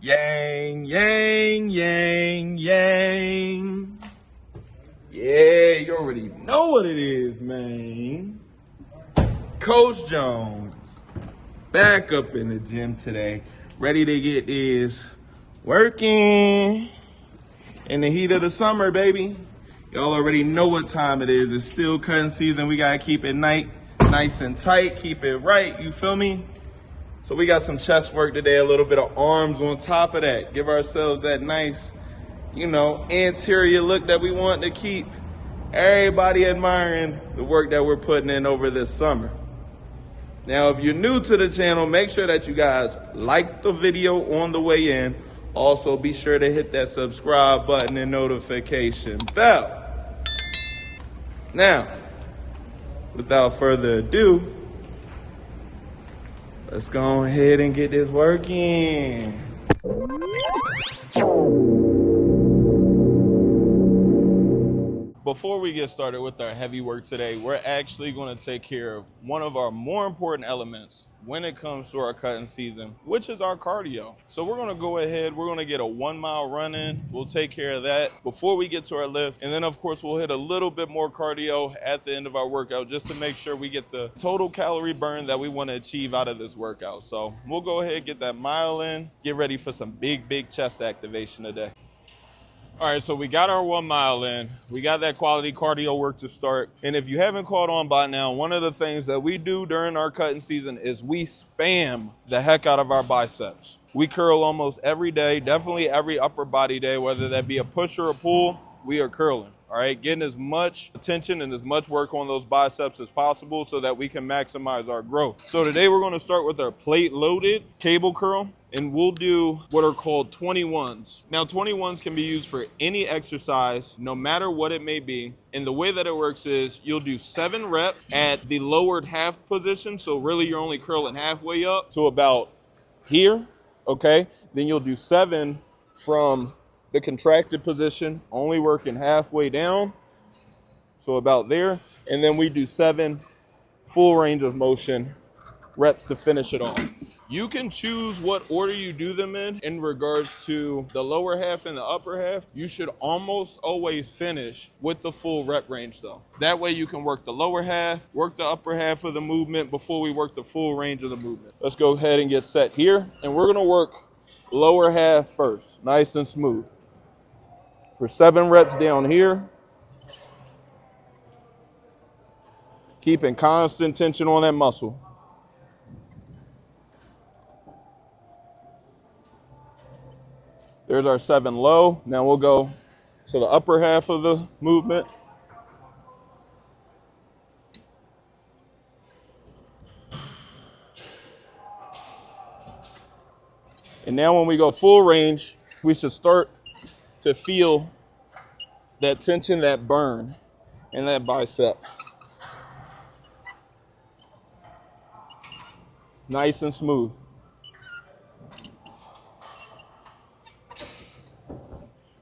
Yang, yang, yang, yang. Yeah, you already know what it is, man. Coach Jones, back up in the gym today, ready to get this working in the heat of the summer, baby. Y'all already know what time it is. It's still cutting season. We gotta keep it nice and tight, keep it right, you feel me? So we got some chest work today, a little bit of arms on top of that. Give ourselves that nice, anterior look that we want to keep everybody admiring the work that we're putting in over this summer. Now, if you're new to the channel, make sure that you guys like the video on the way in. Also, be sure to hit that subscribe button and notification bell. Now, without further ado, let's go ahead and get this working. Before we get started with our heavy work today, we're actually going to take care of one of our more important elements when it comes to our cutting season, which is our cardio. So we're going to go ahead, we're going to get a 1 mile run in. We'll take care of that before we get to our lift. And then of course, we'll hit a little bit more cardio at the end of our workout just to make sure we get the total calorie burn that we want to achieve out of this workout. So we'll go ahead, get that mile in, get ready for some big chest activation today. All right, so we got our 1 mile in. We got that quality cardio work to start. And if you haven't caught on by now, one of the things that we do during our cutting season is we spam the heck out of our biceps. We curl almost every day, definitely every upper body day, whether that be a push or a pull, we are curling. All right, getting as much attention and as much work on those biceps as possible so that we can maximize our growth. So today we're going to start with our plate loaded cable curl. And we'll do what are called 21s. Now 21s can be used for any exercise, no matter what it may be. And the way that it works is you'll do 7 reps at the lowered half position. So really you're only curling halfway up to about here, okay? Then you'll do 7 from the contracted position, only working halfway down. So about there. And then we do 7 full range of motion reps to finish it off. You can choose what order you do them in regards to the lower half and the upper half. You should almost always finish with the full rep range though. That way you can work the lower half, work the upper half of the movement before we work the full range of the movement. Let's go ahead and get set here. And we're gonna work lower half first, nice and smooth. For 7 reps down here. Keeping constant tension on that muscle. There's our 7 low. Now we'll go to the upper half of the movement. And now when we go full range, we should start to feel that tension, that burn in that bicep. Nice and smooth.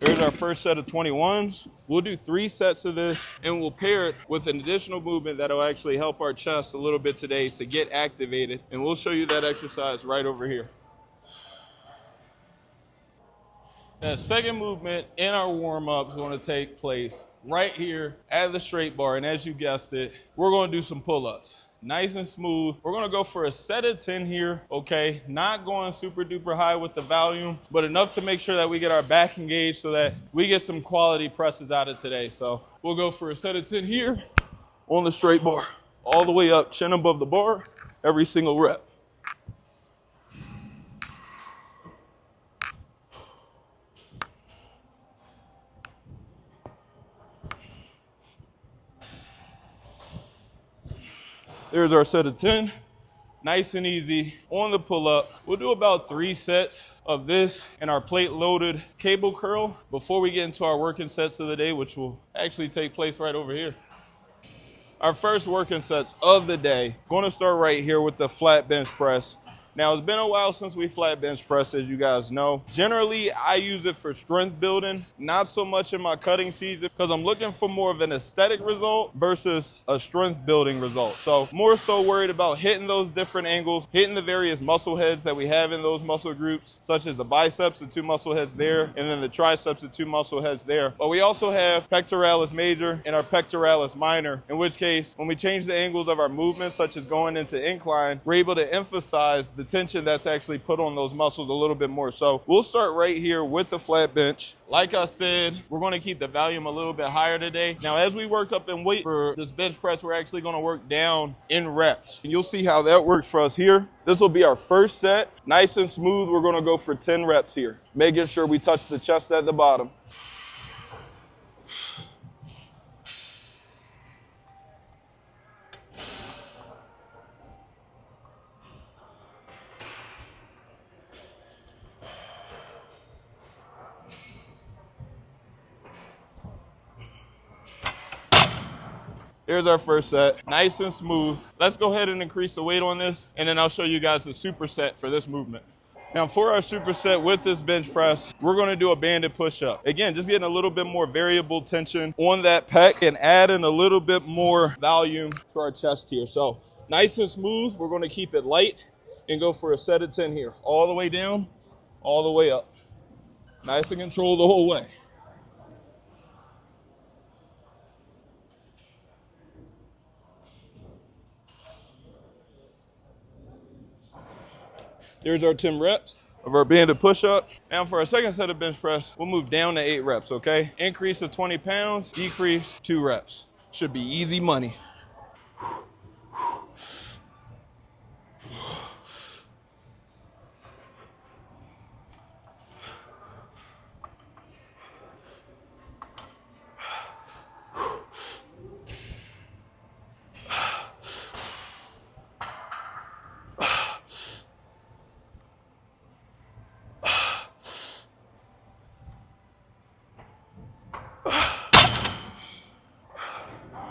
Here's our first set of 21s. We'll do 3 sets of this and we'll pair it with an additional movement that'll actually help our chest a little bit today to get activated. And we'll show you that exercise right over here. The second movement in our warm-up is going to take place right here at the straight bar. And as you guessed it, we're going to do some pull-ups. Nice and smooth. We're gonna go for a set of 10 here, okay? Not going super duper high with the volume, but enough to make sure that we get our back engaged so that we get some quality presses out of today. So we'll go for a set of 10 here on the straight bar, all the way up, chin above the bar, every single rep. There's our set of 10, nice and easy on the pull-up. We'll do about 3 sets of this in our plate loaded cable curl before we get into our working sets of the day, which will actually take place right over here. Our first working sets of the day, going to start right here with the flat bench press. Now, it's been a while since we flat bench press, as you guys know. Generally, I use it for strength building, not so much in my cutting season, because I'm looking for more of an aesthetic result versus a strength building result. So more so worried about hitting those different angles, hitting the various muscle heads that we have in those muscle groups, such as the biceps, the 2 muscle heads there, and then the triceps, the 2 muscle heads there. But we also have pectoralis major and our pectoralis minor, in which case, when we change the angles of our movements, such as going into incline, we're able to emphasize the tension that's actually put on those muscles a little bit more. So we'll start right here with the flat bench. Like I said, we're going to keep the volume a little bit higher today. Now, as we work up in weight for this bench press, we're actually going to work down in reps. And you'll see how that works for us here. This will be our first set. Nice and smooth. We're going to go for 10 reps here, making sure we touch the chest at the bottom. Here's our first set, nice and smooth. Let's go ahead and increase the weight on this, and then I'll show you guys the superset for this movement. Now, for our superset with this bench press, we're gonna do a banded push-up. Again, just getting a little bit more variable tension on that pec and adding a little bit more volume to our chest here. So nice and smooth, we're gonna keep it light and go for a set of 10 here. All the way down, all the way up. Nice and controlled the whole way. There's our 10 reps of our banded push-up. Now for our second set of bench press, we'll move down to 8 reps, okay? Increase to 20 pounds, decrease 2 reps. Should be easy money.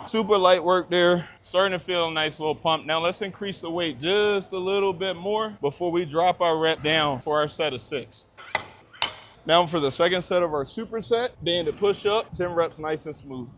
Super light work there. Starting to feel a nice little pump. Now let's increase the weight just a little bit more before we drop our rep down for our set of 6. Now for the second set of our superset, banded push-up, 10 reps nice and smooth.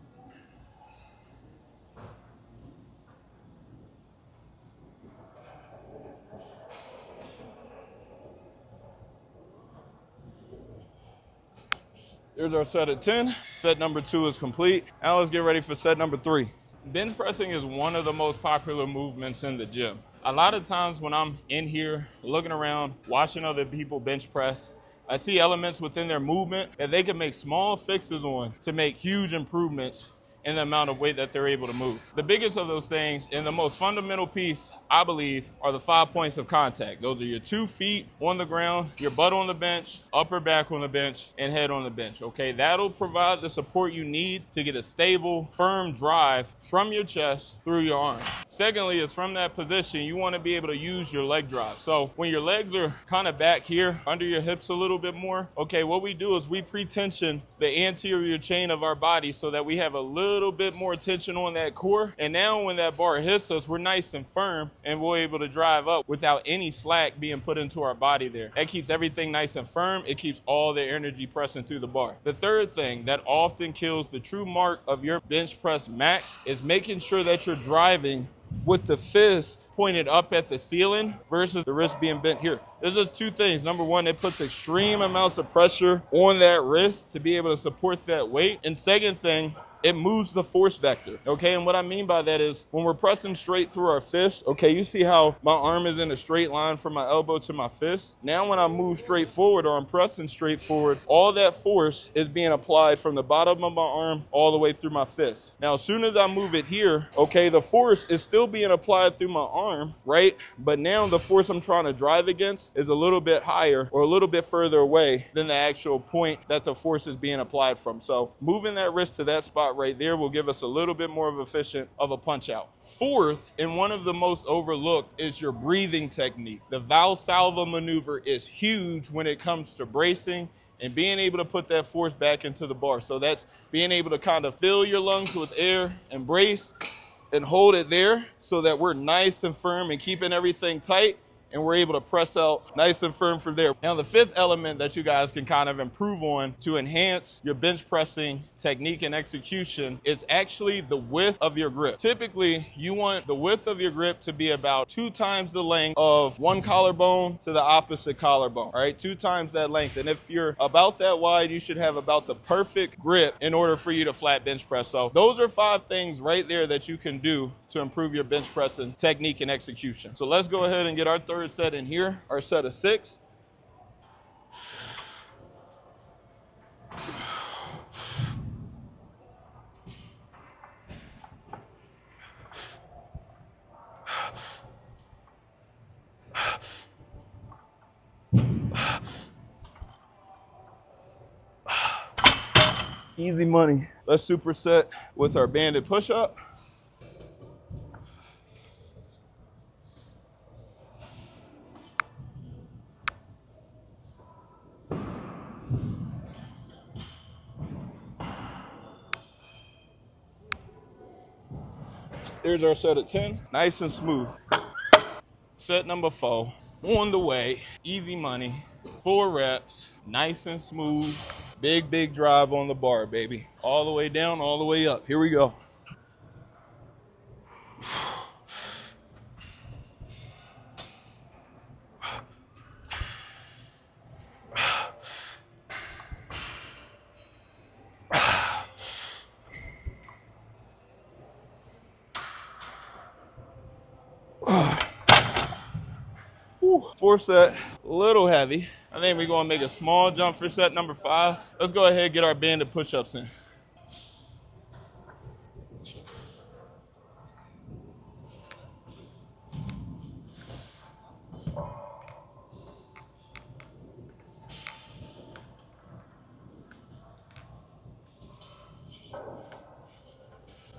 There's our set of 10. Set number 2 is complete. Now let's get ready for set number 3. Bench pressing is one of the most popular movements in the gym. A lot of times when I'm in here looking around, watching other people bench press, I see elements within their movement that they can make small fixes on to make huge improvements in the amount of weight that they're able to move. The biggest of those things and the most fundamental piece, I believe, are the 5 points of contact. Those are your 2 feet on the ground, your butt on the bench, upper back on the bench, and head on the bench, okay? That'll provide the support you need to get a stable, firm drive from your chest through your arms. Secondly, is from that position, you wanna be able to use your leg drive. So when your legs are kind of back here, under your hips a little bit more, okay, what we do is we pre-tension the anterior chain of our body so that we have a little bit more tension on that core. And now when that bar hits us, we're nice and firm and we're able to drive up without any slack being put into our body there. That keeps everything nice and firm. It keeps all the energy pressing through the bar. The third thing that often kills the true mark of your bench press max is making sure that you're driving with the fist pointed up at the ceiling versus the wrist being bent here. There's just 2 things. Number one, it puts extreme amounts of pressure on that wrist to be able to support that weight. And second thing, it moves the force vector, okay? And what I mean by that is when we're pressing straight through our fist, okay, you see how my arm is in a straight line from my elbow to my fist? Now when I move straight forward or I'm pressing straight forward, all that force is being applied from the bottom of my arm all the way through my fist. Now, as soon as I move it here, okay, the force is still being applied through my arm, right? But now the force I'm trying to drive against is a little bit higher or a little bit further away than the actual point that the force is being applied from. So moving that wrist to that spot right there will give us a little bit more of efficient of a punch out. Fourth, and one of the most overlooked, is your breathing technique. The Valsalva maneuver is huge when it comes to bracing and being able to put that force back into the bar. So that's being able to kind of fill your lungs with air and brace and hold it there so that we're nice and firm and keeping everything tight. and we're able to press out nice and firm from there. Now, the fifth element that you guys can kind of improve on to enhance your bench pressing technique and execution is actually the width of your grip. Typically, you want the width of your grip to be about 2 times the length of one collarbone to the opposite collarbone, all right? 2 times that length. And if you're about that wide, you should have about the perfect grip in order for you to flat bench press. So those are 5 things right there that you can do to improve your bench pressing technique and execution. So let's go ahead and get our third set in here, our set of 6. Easy money. Let's superset with our banded push-up. There's our set of 10, nice and smooth. Set number 4, on the way, easy money, 4 reps, nice and smooth, big drive on the bar, baby. All the way down, all the way up. Here we go. Fourth set, a little heavy. I think we're gonna make a small jump for set number 5. Let's go ahead and get our banded push-ups in.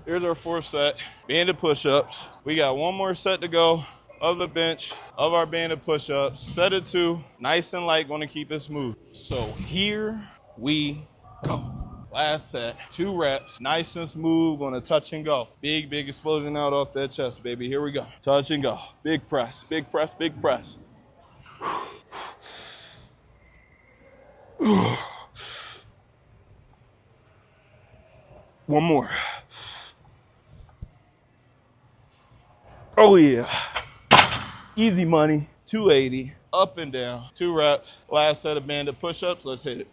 Here's our 4th set, banded push-ups. We got 1 more set to go of the bench of our banded push-ups. Set of 2, nice and light, gonna keep it smooth. So here we go. Last set, 2 reps, nice and smooth, gonna touch and go. Big explosion out off that chest, baby. Here we go. Touch and go. Big press, big press, big press. One more. Oh yeah. Easy money, 280, up and down, 2 reps. Last set of banded push-ups, let's hit it.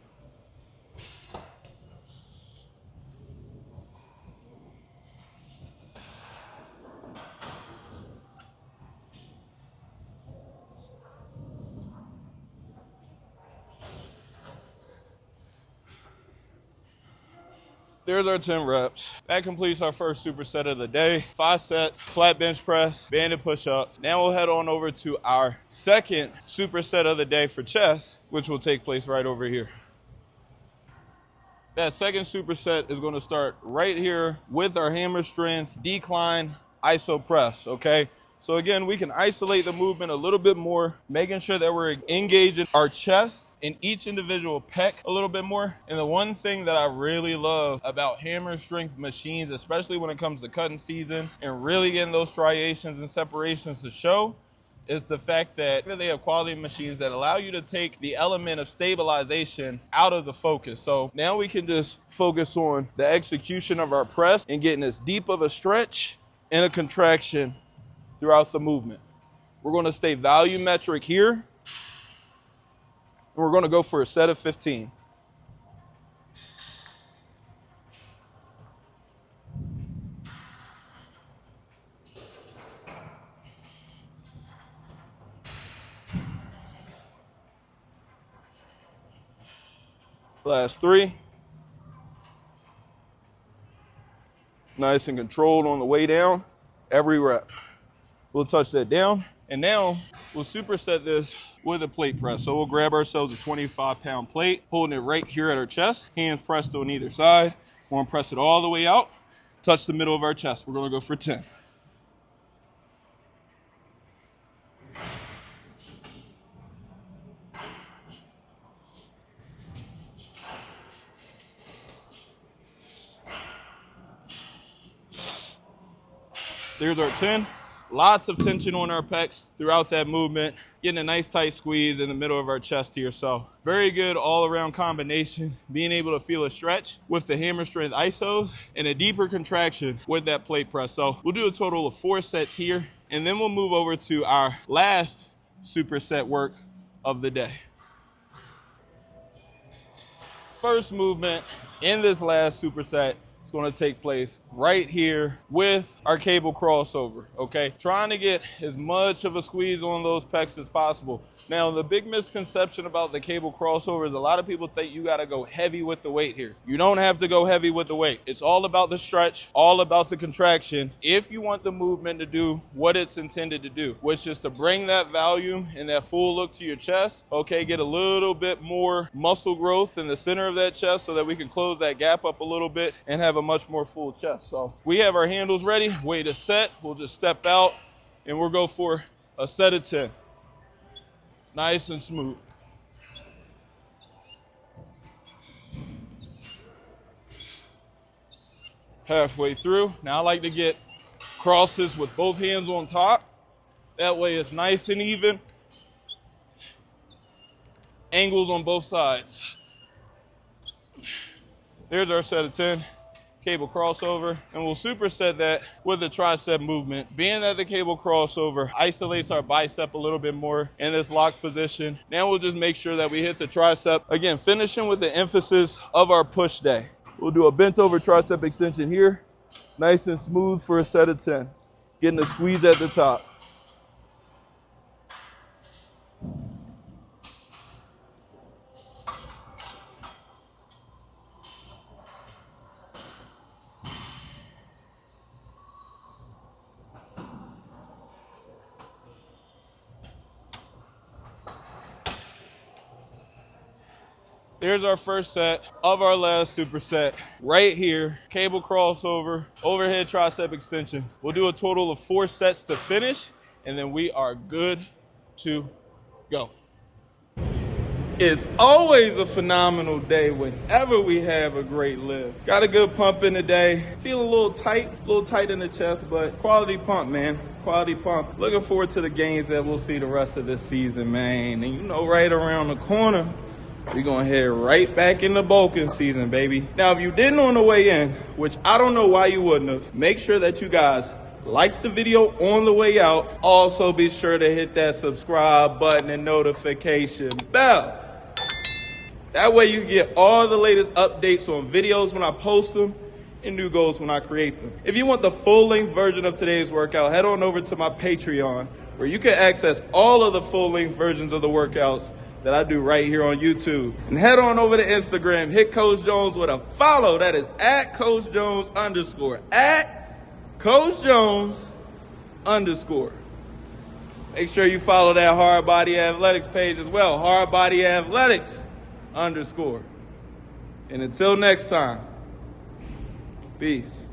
There's our 10 reps. That completes our first superset of the day. 5 sets, flat bench press, banded push-ups. Now we'll head on over to our second superset of the day for chest, which will take place right over here. That second superset is going to start right here with our hammer strength decline iso press, okay? So again, we can isolate the movement a little bit more, making sure that we're engaging our chest in each individual pec a little bit more. And the one thing that I really love about hammer strength machines, especially when it comes to cutting season and really getting those striations and separations to show, is the fact that they have quality machines that allow you to take the element of stabilization out of the focus. So now we can just focus on the execution of our press and getting as deep of a stretch and a contraction throughout the movement. We're going to stay volumetric here, and we're going to go for a set of 15. Last 3. Nice and controlled on the way down, every rep. We'll touch that down, and now we'll superset this with a plate press. So we'll grab ourselves a 25-pound plate, holding it right here at our chest, hands pressed on either side. We're gonna press it all the way out, touch the middle of our chest. We're gonna go for 10. There's our 10. Lots of tension on our pecs throughout that movement, getting a nice tight squeeze in the middle of our chest here. So very good all around combination, being able to feel a stretch with the hammer strength isos and a deeper contraction with that plate press. So we'll do a total of 4 sets here, and then we'll move over to our last superset work of the day. First movement in this last superset is going to take place right here with our cable crossover, okay? Trying to get as much of a squeeze on those pecs as possible. Now, the big misconception about the cable crossover is a lot of people think you got to go heavy with the weight here. You don't have to go heavy with the weight. It's all about the stretch, all about the contraction, if you want the movement to do what it's intended to do, which is to bring that volume and that full look to your chest, okay? Get a little bit more muscle growth in the center of that chest so that we can close that gap up a little bit and have a much more full chest. So we have our handles ready, weight is set. We'll just step out and we'll go for a set of 10. Nice and smooth. Halfway through. Now I like to get crosses with both hands on top. That way it's nice and even. Angles on both sides. There's our set of 10. Cable crossover, and we'll superset that with a tricep movement. Being that the cable crossover isolates our bicep a little bit more in this locked position, now we'll just make sure that we hit the tricep. Again, finishing with the emphasis of our push day. We'll do a bent over tricep extension here, nice and smooth for a set of 10. Getting a squeeze at the top. There's our first set of our last superset right here. Cable crossover, overhead tricep extension. We'll do a total of 4 sets to finish, and then we are good to go. It's always a phenomenal day whenever we have a great lift. Got a good pump in the day. Feeling a little tight in the chest, but quality pump, man. Quality pump. Looking forward to the gains that we'll see the rest of this season, man. And you know, right around the corner, we're going to head right back in the bulking season, baby. Now, if you didn't on the way in, which I don't know why you wouldn't have, make sure that you guys like the video on the way out. Also, be sure to hit that subscribe button and notification bell. That way you get all the latest updates on videos when I post them and new goals when I create them. If you want the full-length version of today's workout, head on over to my Patreon, where you can access all of the full-length versions of the workouts that I do right here on YouTube. And head on over to Instagram, hit Coach Jones with a follow. That is at Coach Jones _, at Coach Jones _. Make sure you follow that Hardbody Athletics page as well, Hardbody Athletics _. And until next time, peace.